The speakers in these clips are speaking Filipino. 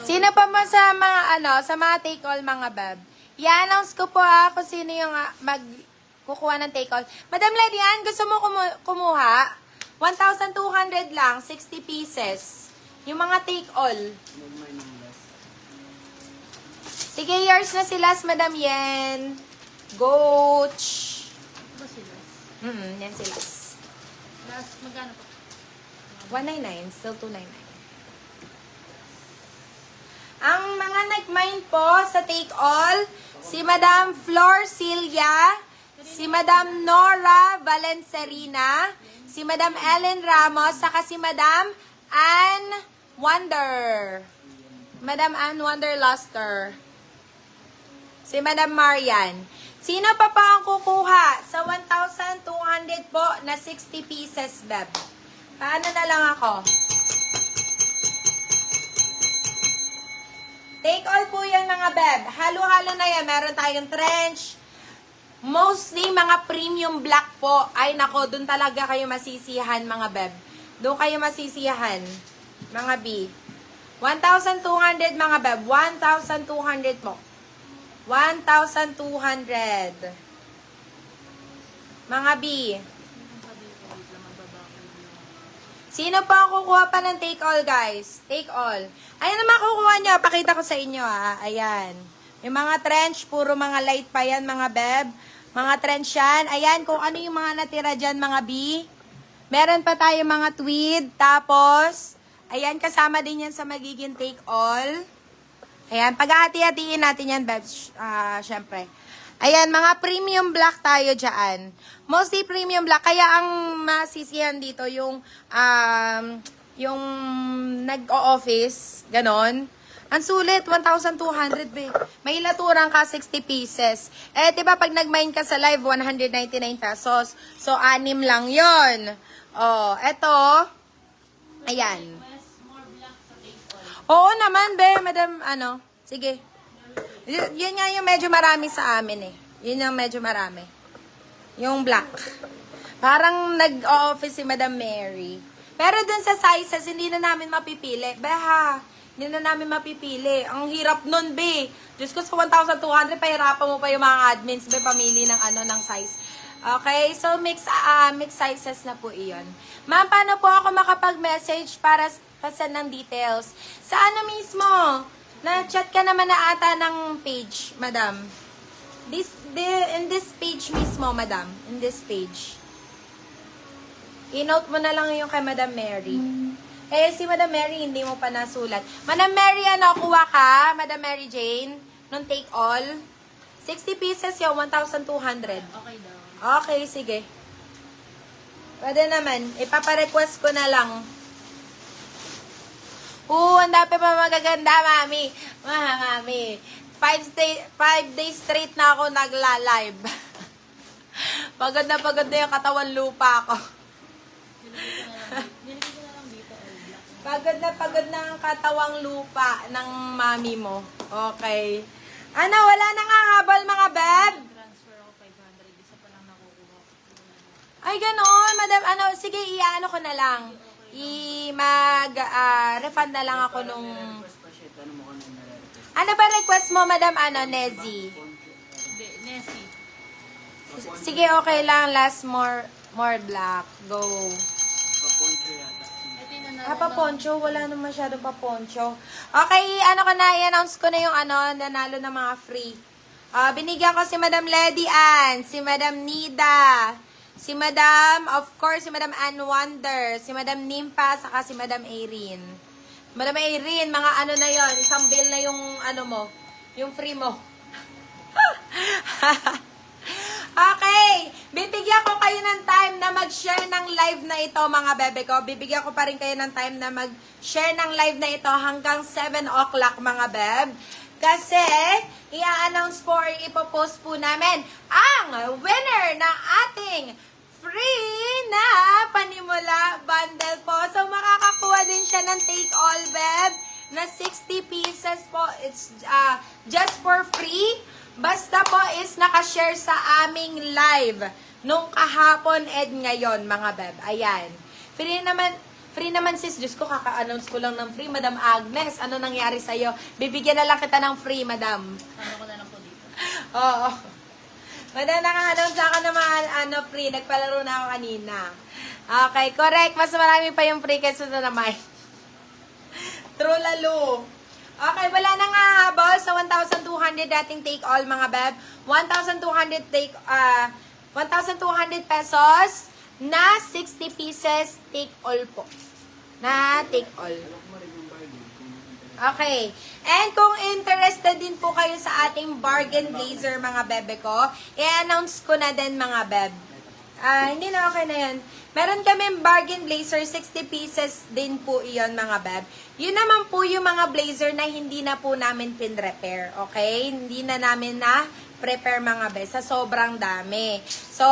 Sino pa mo sa mga sa mga take all mga beb? I-announce ko po kung sino yung kukuha ng take all. Madam Ledian, gusto mo kumuha? 1,200 lang, 60 pieces. Yung mga take all. Sige, yours na sila, Madam Yen. Goach. Ba sila? Yan sila. Last, magkano pa? 199, still 299. Ang mga nag-mine po sa take all, si Madam Flor Cilia, si Madam Nora Valencerina, si Madam Ellen Ramos, saka si Madam Ann Wonder. Madam Ann Wonder Luster. Si Madam Marian. Sino pa ang kukuha sa 1,200 po na 60 pieces, Beb? Paano na lang ako? Take all po yan mga Beb. Halo-halo na yan. Meron tayong trench. Mostly mga premium black po. Ay nako, dun talaga kayo masisiyahan mga Beb. Doon kayo masisiyahan. Mga B. 1,200 mga Beb. 1,200 po. 1,200. Mga B. Sino pa ang kukuha pa ng take all, guys? Take all. Ayan na makukuha nyo. Pakita ko sa inyo, ha. Ayan. Yung mga trench, puro mga light pa yan, mga Beb. Mga trench yan. Ayan, kung ano yung mga natira dyan, mga B. Meron pa tayo mga tweed. Tapos, ayan, kasama din yan sa magiging take all. Ayan, pag-hati-hatiin natin yan, Beb. Syempre. Ayan, mga premium black tayo dyan. Mostly premium black. Kaya ang masisiyan dito yung nag-o-office. Ganon. Ang sulit, 1,200, be. May laturang ka, 60 pieces. Eh, diba, pag nag-mine ka sa live, 199 pesos. So, 6 lang yon. Oh, eto. Ayan. Oo naman, be. Madam, sige. Yun nga yung medyo marami sa amin eh. Yun yung medyo marami. Yung black. Parang nag-office si Madam Mary. Pero dun sa sizes, hindi na namin mapipili. Beha, hindi na namin mapipili. Ang hirap nun, be. Diyos ko, sa 1,200, pahirapan mo pa yung mga admins, be, pamili ng ng size. Okay, so mix sizes na po iyon. Ma'am, paano po ako makapag-message para send ng details? Sa ano mismo? Na-chat ka naman na ata ng page, madam. In this page mismo, madam. In this page. I-note mo na lang yung kay Madam Mary. Eh, si Madam Mary, hindi mo pa nasulat. Madam Mary, kuha ka? Madam Mary Jane, nung take all. 60 pieces yung 1,200. Okay daw. Okay, sige. Pwede naman. Ipapa-request ko na lang. Ang dami pa magaganda, mami. Mami. 5 days straight na ako nagla-live. Pagod na yung katawan lupa ko. Nilagay ko na lang dito. Pagod na ang katawang lupa ng mami mo. Okay. Wala nang habol mga beb? Transfer ako 500. Isa pa lang nakukuha. Ay, ganoon. Madam, sige, i-ano ko na lang. Refund na lang ako nung... Ano ba request mo, Madam Nezzy? Hindi, Nessie. Sige, okay lang. Last more black. Go. Ito yung nanalo Paponcho, wala naman masyadong paponcho. Okay, i-announce ko na yung nanalo ng mga free. Binigyan ko si Madam Lady Ann, si Madam Nida, si Madam, of course, si Madam Ann Wonder, si Madam Nimpa, saka si Madam Erin. Madam Erin, mga na yon, isang bill na yung mo, yung free mo. Okay, bibigyan ko kayo ng time na mag-share ng live na ito, mga bebe ko. Bibigyan ko pa rin kayo ng time na mag-share ng live na ito hanggang 7 o'clock, mga beb. Kasi, i-announce po or ipopost po namin ang winner ng ating free na panimula bundle po. So, makakakuha din siya ng take all, beb, na 60 pieces po. It's just for free. Basta po is nakashare sa aming live nung kahapon and ngayon, mga beb. Ayan. Free naman, Free naman sis, Diyos ko, kaka-announce ko lang ng free. Madam Agnes, ano nangyari sa'yo? Bibigyan na lang kita ng free, madam. Ano ko na lang po dito. Oo. Madam, naka-announce ako ng mga free. Nagpalaro na ako kanina. Okay, correct. Mas marami pa yung free kaysa na naman. True lalo. Okay, wala na nga habol sa 1,200 dating take all mga beb. 1,200 pesos na 60 pieces take all po. Na take all. Okay. And kung interested din po kayo sa ating bargain blazer mga bebe ko, i-announce ko na din mga beb. Hindi na okay na yan. Meron kami bargain blazer, 60 pieces din po iyon mga beb. Yun naman po yung mga blazer na hindi na po namin pin-repair. Okay? Hindi na namin na prepare mga beb sa sobrang dami. So,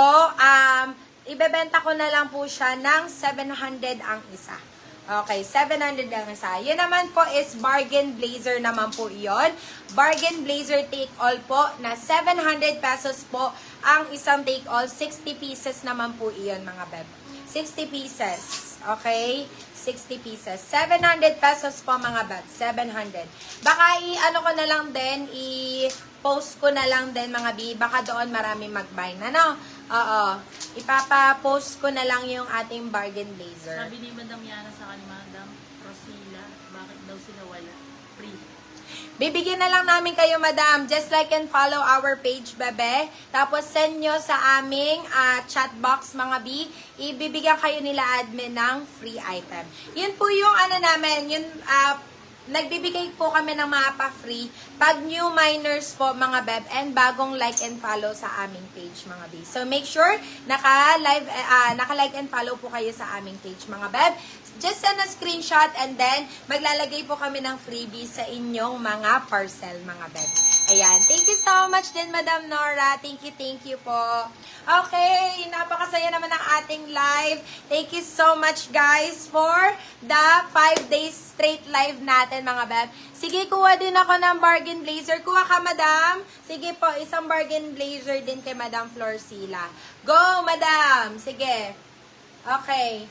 ibebenta ko na lang po siya ng 700 ang isa. Okay, 700 ang isa. Yun naman po is bargain blazer naman po iyon. Bargain blazer take all po na 700 pesos po ang isang take all. 60 pieces naman po iyon mga beb. 60 pieces. Okay? 60 pieces. 700 pesos po mga beb. 700. Baka i-ano ko na lang din, i-post ko na lang din mga bi. Baka doon marami mag-buy na, no? Oo. Ipapa-post ko na lang yung ating bargain blazer. Sabi ni Madam Yana sa kanya, Madam Rosila, bakit daw sila wala? Free. Bibigyan na lang namin kayo, madam. Just like and follow our page, bebe. Tapos send nyo sa aming chat box, mga B. Ibibigyan kayo nila admin ng free item. Yun po yung namin, yun, nagbibigay po kami ng mga pa-free pag new miners po mga beb and bagong like and follow sa aming page mga beb. So make sure naka-like and follow po kayo sa aming page mga beb. Just send a screenshot and then maglalagay po kami ng freebie sa inyong mga parcel mga beb. Ayan. Thank you so much din Madam Nora. Thank you po. Okay, napakasaya naman ng ating live. Thank you so much guys for the 5 days straight live natin mga beb. Sige, kuha din ako ng bargain blazer. Kuha ka, madam. Sige po, isang bargain blazer din kay Madam Florcila. Go, madam. Sige. Okay.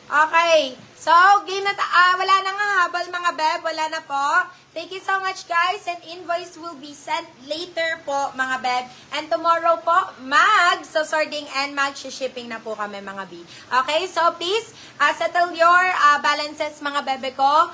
Okay. So, game na wala na nga habol mga beb. Wala na po. Thank you so much guys. And invoice will be sent later po mga beb. And tomorrow po, mag-sorting and mag-shipping na po kami mga B. Okay, so please, settle your balances mga bebe ko.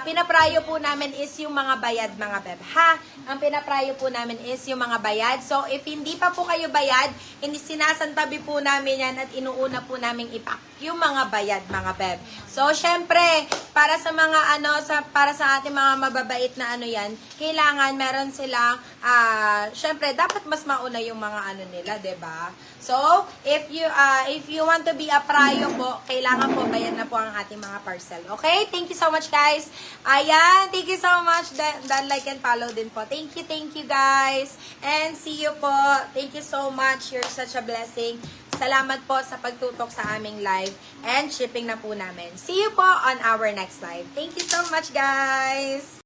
Pinaprayo po namin is yung mga bayad mga beb. Ha? Ang pinaprayo po namin is yung mga bayad. So if hindi pa po kayo bayad, hindi sinasantabi po namin yan at inuuna po namin ipak yung mga bayad mga beb. So syempre, para sa mga para sa ating mga mababait na yan, kailangan meron silang syempre dapat mas mauna yung mga nila, 'di ba? So, if you want to be a prayo po, kailangan po bayad na po ang ating mga parcel. Okay? Thank you so much guys. Ayan, thank you so much. Dan like and follow din po. Thank you guys. And see you po. Thank you so much. You're such a blessing. Salamat po sa pagtutok sa aming live and shipping na po namin. See you po on our next live. Thank you so much, guys!